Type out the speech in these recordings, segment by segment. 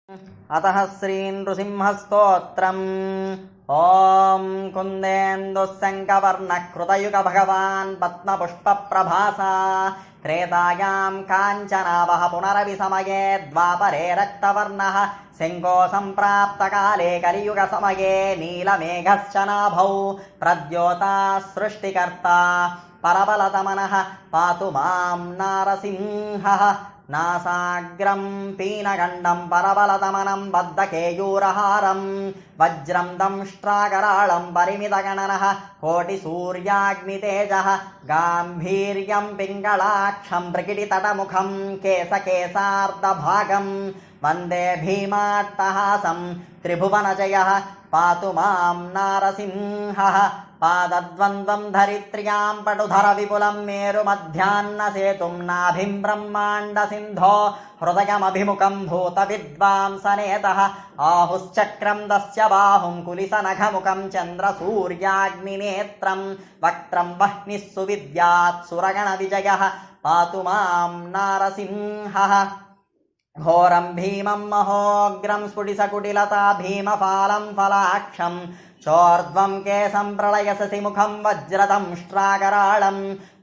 अतः श्रीनृसिंहस्तोत्रम्। ॐ कुन्देन्दुशङ्खवर्णकृतयुग भगवान् पद्मपुष्पप्रभासा त्रेतायां काञ्चनावः पुनरविसमये द्वापरे रक्तवर्णः सिंहो सम्प्राप्तकाले कलियुगसमये नीलमेघश्च नाभौ प्रद्योता सृष्टिकर्ता परबलतमनः पातु मां नारसिंहः। नासाग्रं पीनगण्डं परबलतमनं बद्धकेयूरहारं वज्रं दंष्ट्राकराळं परिमितगणनः कोटिसूर्याग्नितेजः गाम्भीर्यं पिङ्गलाक्षं प्रकिटितटमुखं केशकेशार्धभागं वन्दे भीमाट्टहासं त्रिभुवनजयः पातु मां नारसिंहः। पादद्वन्द्वं धरित्र्यां पटुधर विपुलं मेरुमध्याह्नसेतुं नाभिं ब्रह्माण्डसिन्धो हृदयमभिमुखं भूतविद्वांसनेतः आहुश्चक्रं दस्य बाहुं कुलिसनखमुखं चन्द्रसूर्याग्निनेत्रं वक्त्रं वह्निः सुविद्यात् सुरगणविजयः पातु मां नारसिंहः। घोरं भीमं महोग्रं स्फुटिसकुटिलता भीमफालं फलाक्षं चोर्ध्वं केशं प्रलयससिमुखं वज्रदंष्ट्राकराळं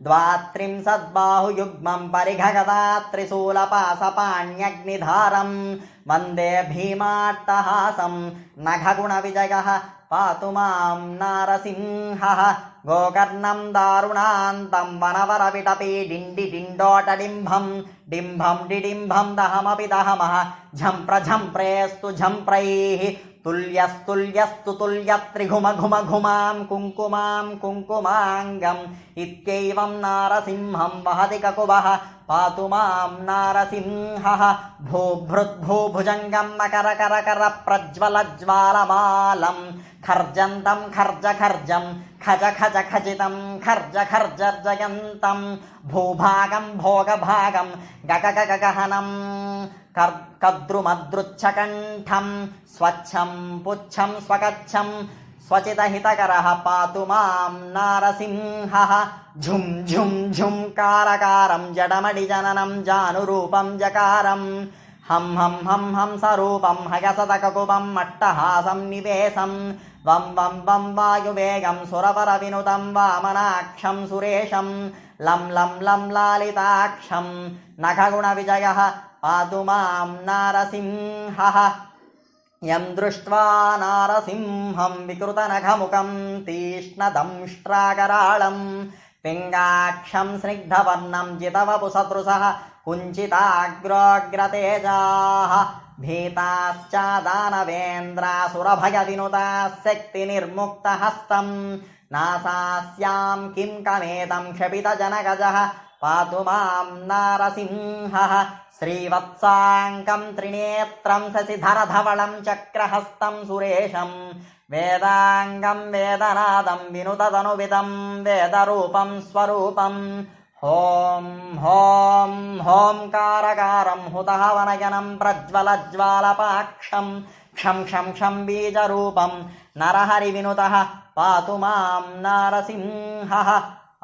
द्वात्रिंशद्बाहुयुग्मं परिघगदा त्रिशूलपाशपाण्यग्निधारं वन्दे भीमाट्टहासं नखगुणविजयः पातु मां नारसिंहः। गोकर्णं दारुणान्तं वनवरविटपी डिण्डिडिण्डोटडिम्भं डिम्भं डिडिम्भं दहमपि दहमः झम्प्रझम्प्रेस्तु झम्प्रैः तुल्यस्तुल्यस्तु तुल्यत्रिघुमघुमघुमां कुङ्कुमां कुङ्कुमाङ्गम् इत्येवं नारसिंहं वहति ककुवः पातु मां नारसिंहः। भूभृद्भूभुजङ्गं मकरकरकर प्रज्वलज्वालमालं खर्जन्तं खर्जखर्जं खज खज खजितं खर्ज खर्जर्जयन्तं भूभागं भोगभागं गगगगहनं कद्रुमद्रुच्छकण्ठं स्वच्छं पुच्छं स्वगच्छं स्वचितहितकरः पातु मां नारसिंहः। झुं झुं झुंकारकारं जडमडिजननं जानुरूपं जकारं हं हं हं हंसरूपं हयसदककुपं मट्टहासं निवेशं वं वं वं वायुवेगं सुरवरविनुतं वामनाक्षं सुरेशं लं लं लं लालिताक्षं नखगुणविजयः पातु मां नारसिंहः। यं दृष्ट्वा नारसिंहं विकृतनखमुखं तीक्ष्णदंष्ट्राकराळं पिङ्गाक्षं स्निग्धवर्णं जितवपुसदृशः कुञ्चिताग्रोऽग्रतेजाः भीताश्च दानवेन्द्रासुरभयविनुताः शक्तिनिर्मुक्तहस्तं नासास्यां किं कमेतं क्षपितजनगजः पातु मां नारसिंहः। श्रीवत्साङ्कं त्रिनेत्रं शशिधरधवलं चक्रहस्तं सुरेशं वेदाङ्गं वेदनादं विनुततनुविदं वेदरूपं स्वरूपं हों हों होंकारकारं हुतहवनयनं प्रज्वलज्वालपाक्षं क्षं क्षं क्षं बीजरूपं नरहरिविनुतः पातु मां नारसिंहः।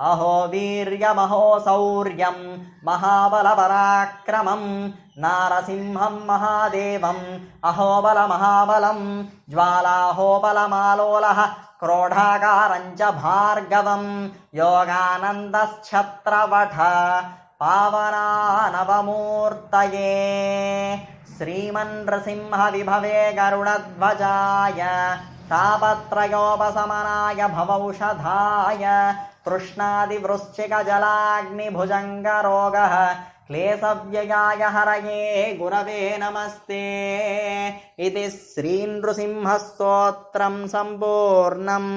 अहो वीर्यमहो शौर्यं महाबलपराक्रमं नारसिंहं महादेवम् अहोबलमहाबलं ज्वालाहोबलमालोलः क्रोधाकारञ्च भार्गवं योगानन्दश्छत्रवठ पावनानवमूर्तये श्रीमन्नृसिंहविभवे गरुडध्वजाय तापत्रयोपशमनाय भवौषधाय तृष्णादिवृश्चिकजलाग्निभुजङ्गरोगः क्लेशव्ययाय हरये गुरवे नमस्ते। इति श्रीनृसिंहस्तोत्रं सम्पूर्णम्।